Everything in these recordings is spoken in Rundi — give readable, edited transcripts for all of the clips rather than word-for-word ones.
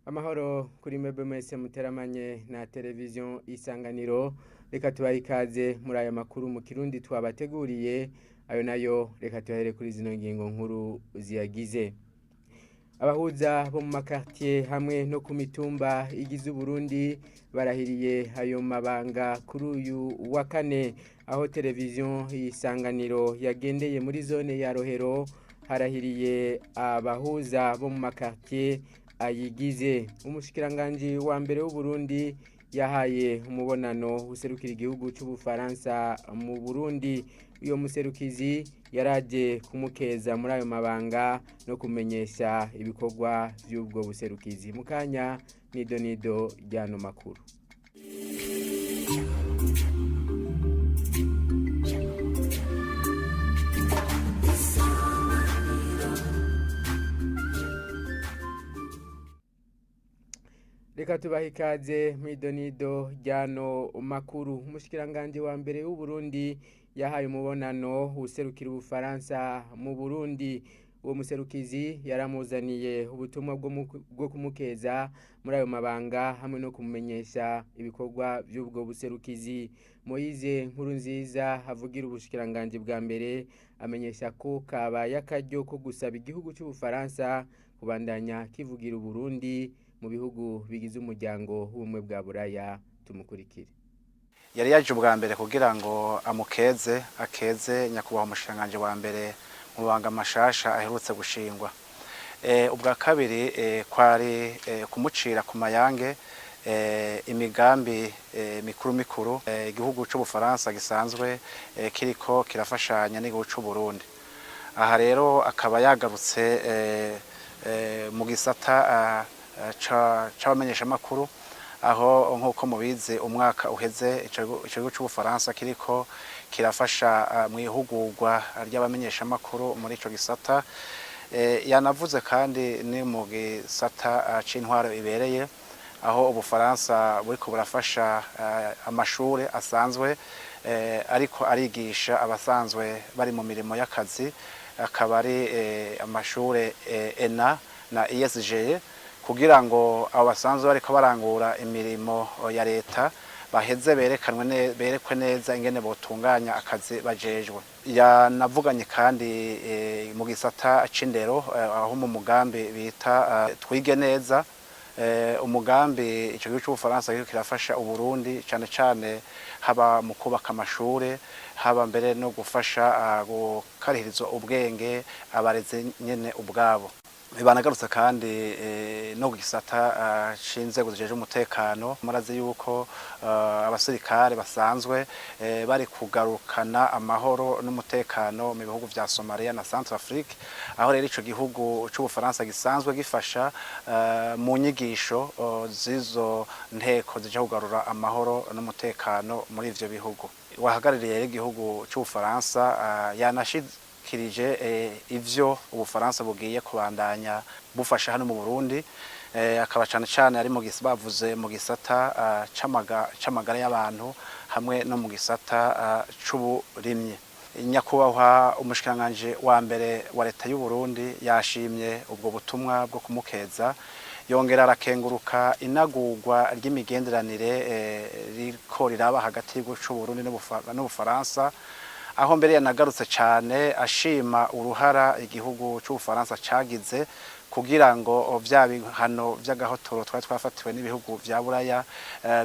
Amahoro kuri mwebwe mwese muteramanye na televiziyo Isanganiro, reka tubahe ikaze muri aya makuru mu kirundi twabateguriye, ayo nayo reka tuyahere kuri zino ngingo nkuru ziyagize. Abahuza bo mu makartier hamwe no ku mitumba igize Burundi barahiriye ayo mabanga kuri uyu wa kane, aho televiziyo Isanganiro yagendeye muri zone ya Rohero. Harahiriye abahuza bo mu makartier ayigize. Umushikiranganji wa mbere w'u Burundi yahaye umubonano userukira igihugu c'Ubufaransa mu Burundi. Uyo muserukizi yaraje kumukeza muri ayo mabanga no kumenyesha ibikorwa vy'ubwo buserukizi. Mukanya nido ryano makuru. Reka tubahe ikaze mw'idonido ryano makuru. Umushikiranganji wa mbere w'u Burundi yahaye umubonano userukira Ubufaransa mu Burundi. Uwo muserukizi yaramuzaniye ubutumwa bwo kumukeza muri ayo mabanga hamwe no kumumenyesha ibikorwa vy'ubwo buserukizi. Moise Nkurunziza avugira ubushikiranganji bwa mbere amenyesha ko kabaye akaryo ko gusaba igihugu c'Ubufaransa kubandanya kivugira Burundi mu bihugu bigize umuryango w'ubumwe bwa Buraya. Tumukurikire. Yari yaje ubwa mbere kugira ngo akeze nyakubahwa umushikiranganji wa mbere mu banga mashasha aherutse gushingwa. Ubwa kabiri kwari kumucira ku mayange imigambi mikuru igihugu c'Ubufaransa gisanzwe kiriko kirafashanya n'igihugu c'u Burundi. Aha rero akaba yagarutse mu gisata c'abamenyesha makuru, aho nkuko mubizi umwaka uheze igihugu c'Ubufaransa kiriko kirafasha mu ihugurwa ry'abamenyesha makuru muri ico gisata. Yanavuze kandi ni mu gisata c'intwaro ibereye, aho Ubufaransa buriko burafasha amashure asanzwe ariko arigisha abasanzwe bari mu mirimo y'akazi, akaba ari amashure ENA na ESG, kugira ngo abo basanzwe bariko barangura imirimo ya leta baheze berekwe neza ingene botunganya akazi bajejwe. Yanavuganye kandi mu gisata c'indero, aho mu mugambi bita twige neza, umugambi ico gihugu c'Ubufaransa kiriko kirafasha Uburundi cane cane haba mu kubaka amashure, haba mbere no gufasha gukarihiriza ubwenge abarezi nyene ubwabo. Banagarutse kandi no gisata c'inzego zijeje umutekano. Murazi yuko abasirikare basanzwe bari kugarukana amahoro n'umutekano mu bihugu vya Somalia na Centrafrique, aho rero ico gihugu c'Ubufaransa gisanzwe gifasha mu nyigisho zizo nteko zije kugarura amahoro n'umutekano muri ivyo bihugu. Wahagarariye igihugu c'Ubufaransa yanashikirije ivyo Ubufaransa bugiye kubandanya bufasha hano mu Burundi, akaba cane ari bavuze mu gisata c'amagara y'abantu hamwe no mu gisata c'uburimyi. Nyakubahwa umushikiranganji wa mbere wa leta y'u Burundi yashimye ubwo butumwa bwo kumukeza, yongera arakenguruka inagurwa ry'imigenderanire riko riraba hagati y'igihugu c'u Burundi n'Ubufaransa, aho mbere yanagarutse cane ashima uruhara igihugu c'Ubufaransa cagize kugira ngo vya bihano vy'agahotoro twari twafatiwe n'ibihugu vya Buraya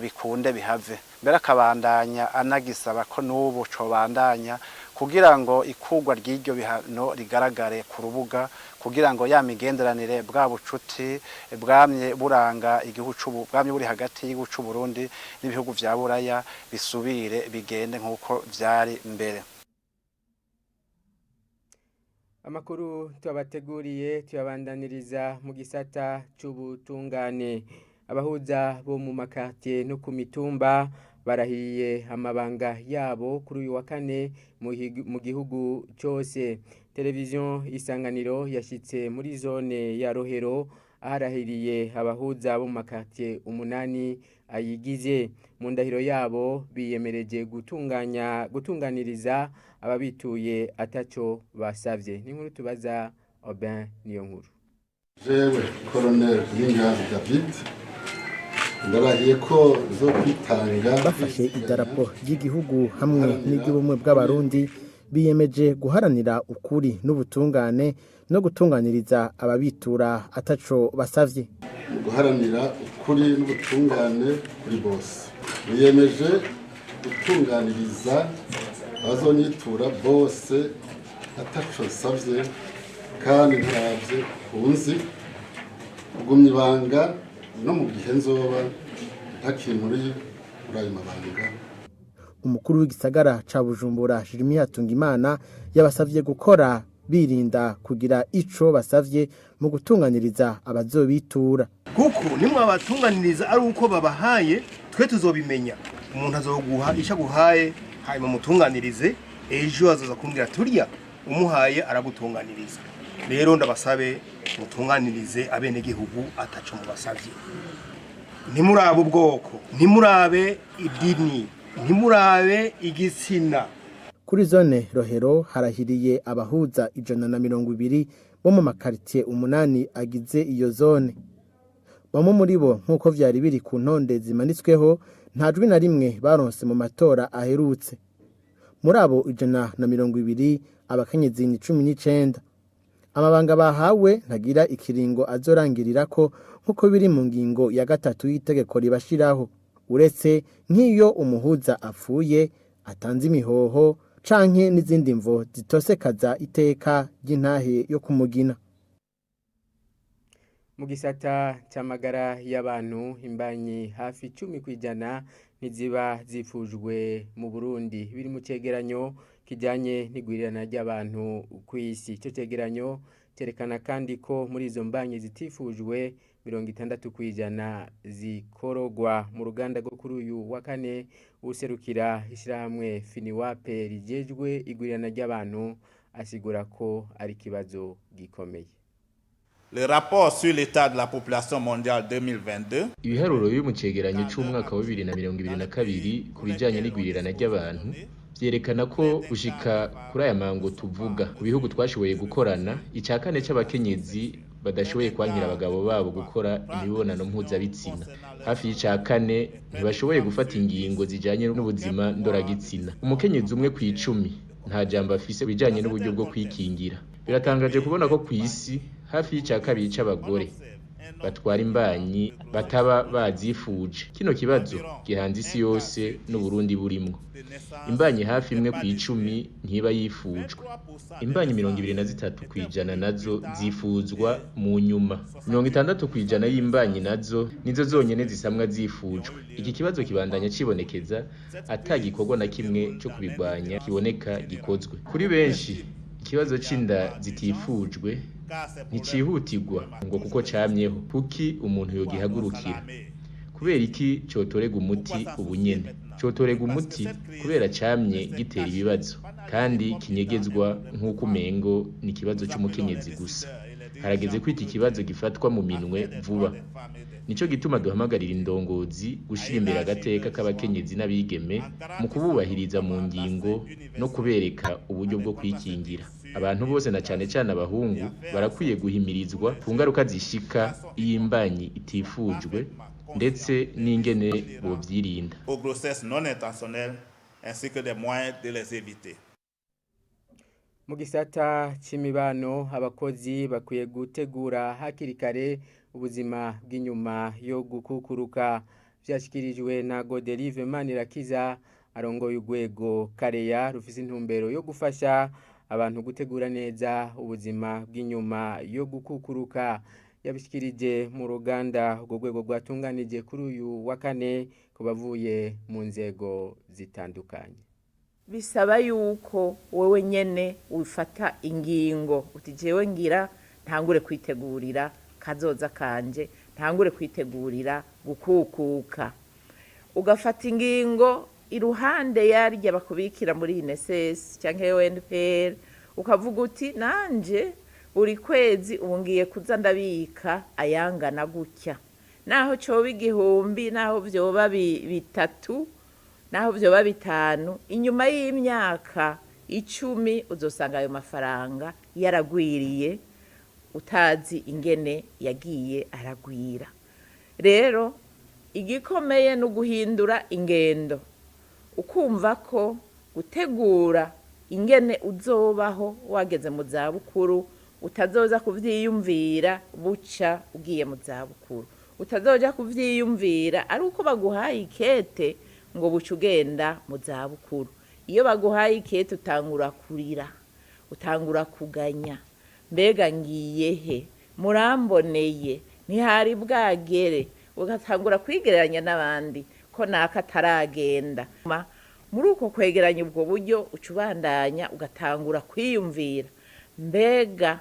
bikunde bihave. Mbere akabandanya anagisaba ko n'ubu cobandanya kugira ngo ikugwa ry'iryo bihano rigaragare ku rubuga, kugira ngo ya migenderanire bwa bucuti bwamye buranga igihugu bwamye buri hagati y'igihugu c'u Burundi n'ibihugu vya Buraya bisubire bigende nk'uko vyari mbere. Amakuru tubateguriye tuyabandaniriza mu gisata c'ubutungane. Abahuza bo mu makartier no ku mitumba barahiriye amabanga yabo kuri uyu wa kane mu gihugu cyose. Televiziyo Isanganiro yashitse muri zone ya Rohero, aharahiriye abahuza bo mu makartier 8 ayigize. Mu ndahiro yabo biyemereje gutunganiriza ababituye ataco basavye. Ni nkuru tubaza Aubin Niyonkuru. jewe Colonel Ningazi David ndarahiye ko zo kwitanga bafashe idarapo ry'igihugu hamwe n'iry'ubumwe bw'abarundi biyemeje guharanira ukuri n'ubutungane no gutunganiriza ababitura ataco basavye. Guharanira ukuri n'ubutungane kuri bose biyemeje gutunganiriza abazonyitura bose ataco nsavye kandi ntaravye kunzi kugumya ibanga no mu gihe nzoba ntakiri muri ayo mabanga. Umukuru w'igisagara ca Bujumbura Jeremy Hatungimana yabasavye gukora birinda kugira ico basavye mu gutunganiriza abazobitura, kuko nimwe abatunganiriza ari uko babahaye twe tuzobimenya. Umuntu azoguha isha guhaye hanyuma mutunganirize, ejo azoza kumbwira turya umuhaye aragutunganiriza. Rero ndabasabe mutunganirize abene gihugu ataco mubasavye. Ntimurabe ubwoko, ntimurabe idini, ntimurabe igitsina. Kuri zone Rohero harahiriye abahuza 120 bo mu makartie 8 agize iyo zone. Bamwe muri bo nkuko vyari biri ku ntonde zimanitsweho nta jwi na rimwe baronse mu matora aherutse. Muri abo 120 abakenyezi 19. Amabanga bahawe ntagira ikiringo azorangirira ko nkuko biri mu ngingo ya 3 y'itegeko ribashiraho, uretse nk'iyo umuhuza apfuye, atanze imihoho canke n'izindi mvo zitosekaza iteka ry'intahe yo kumugina. Mu gisata cy'amagara y'abantu imbanyi hafi 10% ntiziba zifujwe mu Burundi, biri mu cegeranyo kijanye n'igwirirana ry'abantu ku isi. Ico cegeranyo cerekana kandi ko muri izo mbanyi zitifujwe 60% zikorogwa mu ruganda rwo kuri uyu wa kane. Userukira ishyirahamwe Finiwape rijejwe igwirirana ry'abantu asigura ko ari kibazo gikomeye. Le rapport sur l'état de la population mondiale 2022 ibiharuro biri mu cegeranyo c'umwaka wa 2022 ku bijanye n'igwirirana ry'abantu vyerekana ko ushika kuri aya mango tuvuga ku bihugu twashoboye gukorana icakane c'abakenyezi badashoboye kwankira abagabo babo gukora imibonano mpuzabitsina. Hafi y'icakane ntibashoboye gufata ingingo zijanye n'ubuzima ndoragitsina. Umukenyezi umwe ku 10 nta jambo afise bijanye n'uburyo bwo kwikingira. Biratangaje kubona ko ku isi hafi y'icakabiri c'abagore batwara imbanyi bataba bazifuje. Kino kibazo gihanze isi yose n'Uburundi burimwo. Imbanyi hafi imwe ku 10 ntiba yifujwe. Imbanyi 23% nazo zifuzwa mu nyuma. 60% y'imbanyi nazo nizo zonyene zisamwa zifujwe. Iki kibazo kibandanya cibonekeza atagikorwa na kimwe cyo kubigwanya kiboneka gikozwe. Kuri benshi ikibazo c'inda zitifujwe nticihutirwa ngo kuko camyeho, kuki umuntu yogihagurukira. Kubera iki cotorega umuti ubunyene? Cotorega umuti kubera camye gitera ibibazo kandi kinyegezwa nk'uko umengo ni kibazo c'umukenyezi gusa. Harageze ko iki kibazo gifatwa mu minwe vuba. Nico gituma duhamagarira indongozi gushira imbere agateka k'abakenyezi n'abigeme mu kububahiriza mu ngingo no kubereka uburyo bwo kwikingira. Abantu bose na cyane cyane abahungu barakwiye guhimirizwa ku ngaruka zishika y'imbanyi itifujwe ndetse n'ingene bovyirinda. aux grossesses non intentionnelles ainsi que des moyens de les éviter. Mu gisata c'imibano abakozi bakwiye gutegura hakiri kare ubuzima bw'inyuma yo gukukuruka. Vyashikirijwe na Godelive Manirakiza arongoye urwego Kareya rufise intumbero yo gufasha abantu gutegura neza ubuzima bw'inyuma yo gukukuruka. Yabishikirije mu ruganda urwo rwego rwatunganije kuri uyu wa kane ku bavuye mu nzego zitandukanye. Bisaba yuko wewe nyene wifata ingingo uti jewe ngira ntangure kwitegurira kazoza kanje, ntangure kwitegurira gukukuka. Ugafata ingingo iruhande yarya bakubikira muri INSS canke UNPR, ukavuga uti nanje buri kwezi ubungiye kuza ndabika ayangana gutya, naho coba 1000, naho vyoba 3, naho vyoba 5, inyuma y'imyaka 10 uzosanga ayo mafaranga yaragwiriye, utazi ingene yagiye aragwira. Rero igikomeye no guhindura ingendo, ukumva ko gutegura ingene uzobaho wageze mu zabukuru, utazoza kuvyiyumvira buca ugiye mu zabukuru, utazoja kuvyiyumvira ari uko baguhaye ikete ngo buca ugenda mu zabukuru. Iyo baguhaye ikete utangura kurira, utangura kuganya, mbega ngiye he, muramboneye, ntihari bwagere, ugatangura kwigereranya n'abandi ko naka ataragenda. Muri uko kwegeranya ubwo buryo ucubandanya ugatangura kwiyumvira, mbega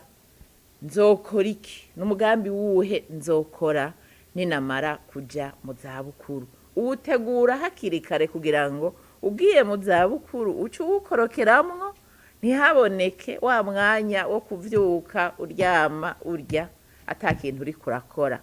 nzokora iki, n'umugambi wuhe nzokora ninamara kuja mu zabukuru. Uwutegura hakiri kare kugira ngo ugiye mu zabukuru uce uwukorokeramwo, ntihaboneke wa mwanya wo kuvyuka uryama urya ata kintu uri kurakora,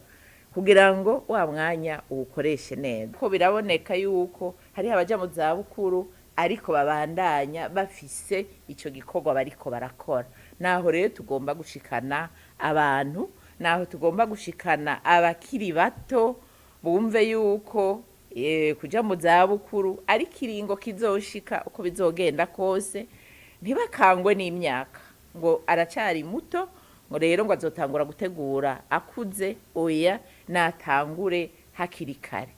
kugira ngo wa mwanya uwukoreshe neza. Ko biraboneka yuko hari abaja mu zabukuru ariko babandanya bafise ico gikorwa bariko barakora. Naho rero tugomba gushikana abantu, naho tugomba gushikana abakiri bato bumve yuko kuja mu zabukuru ari kiringo kizoshika uko bizogenda kose, ntibakangwe n'imyaka ngo aracari muto ngo rero ngo azotangura gutegura akuze. Oya, natangure hakiri kare.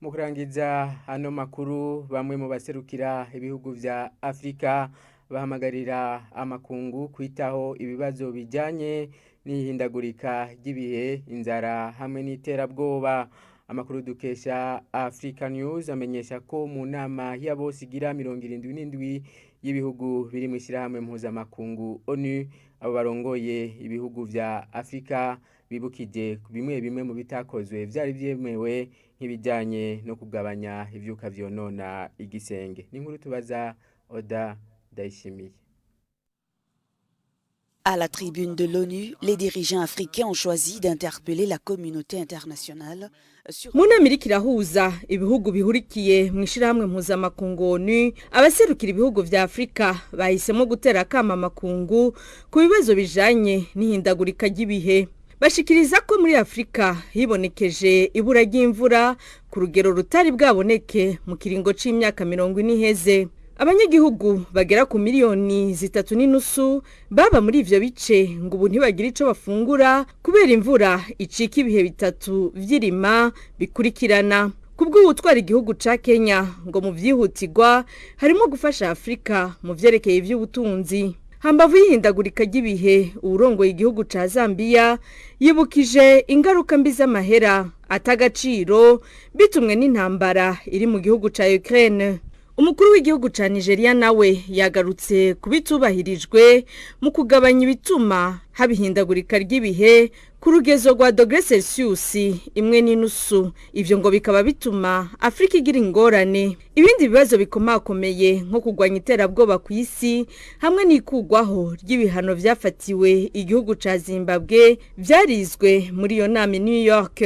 Mu kurangiza hano makuru, bamwe mu baserukira ibihugu vya Afrika bahamagarira amakungu kwitaho ibibazo bijanye n'ihindagurika ry'ibihe, inzara hamwe n'iterabwoba. Amakuru dukesha Africa News amenyesha ko mu nama ya bose igira 77 y'ibihugu biri mu ishyirahamwe mpuzamakungu ONU, abo barongoye ibihugu vya Afrika bibukije bimwe mu bitakozwe vyari vyemewe nk'ibijanye no kugabanya ivyuka vyonona igisenge. N'inkuru tubaza Oda Daishimiye. À la tribune de l'ONU, les dirigeants africains ont choisi d'interpeller la communauté internationale sur... Munamira ikirahuza ibihugu bihurikiye mu ishirahamwe mpuzamakungu ONU, abaserukira ibihugu vya Afrika bahisemo gutera akama amakungu ku bibazo bijanye n'ihindagurika ry'ibihe. Bashikiriza ko muri Afrika hibonekeje ibura ry'imvura ku rugero rutari bwaboneke mu kiringo c'imyaka 40 iheze. Abanyagihugu bagera ku miliyoni 3.5 baba muri ivyo bice ngo ubu ntibagira ico bafungura kubera imvura icika ibihe bitatu vy'irima bikurikirana. Kubwo utwara igihugu ca Kenya ngo mu vyihutirwa harimo gufasha Afrika mu vyerekeye ivy'ubutunzi. Hambavu y'ihindagurika ry'ibihe, urongoye igihugu ca Zambia yibukije ingaruka mbi z'amahera atagaciro bitumwe n'intambara iri mu gihugu ca Ukraine. Umukuru w'igihugu ca Nigeria nawe yagarutse kubitubahirijwe mu kugabanya ibituma habihindagurika ry'ibihe ku rugezo rwa °C 1.5. Ivyo ngo bikaba bituma Afrika igira ingorane. Ibindi bibazo bikomakomeye nko kugwanya iterabwoba ku isi hamwe n'ikugwaho ry'ibihano vyafatiwe igihugu ca Zimbabwe vyarizwe muri iyo nama New York.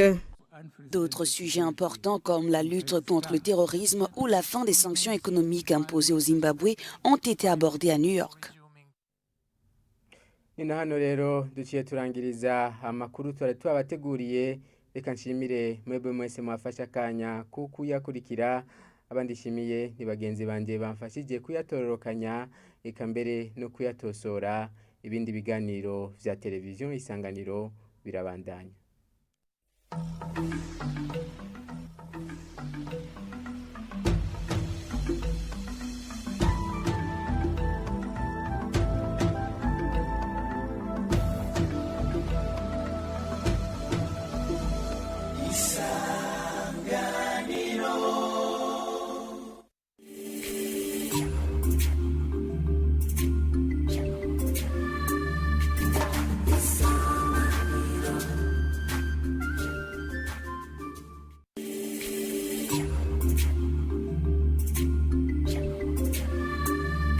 D'autres sujets importants comme la lutte contre le terrorisme ou la fin des sanctions économiques imposées au Zimbabwe ont été abordés à New York. Ni hano rero duciye turangiriza amakuru twabateguriye. Reka nshimire mwebwe mwese mwafasha kanya kuyakurikira. Abandi shimiye ni bagenzi banje bamfashije kuyatororokanya eka mbere no kuyatosora. Ibindi biganiro vya televiziyo Isanganiro birabandanya.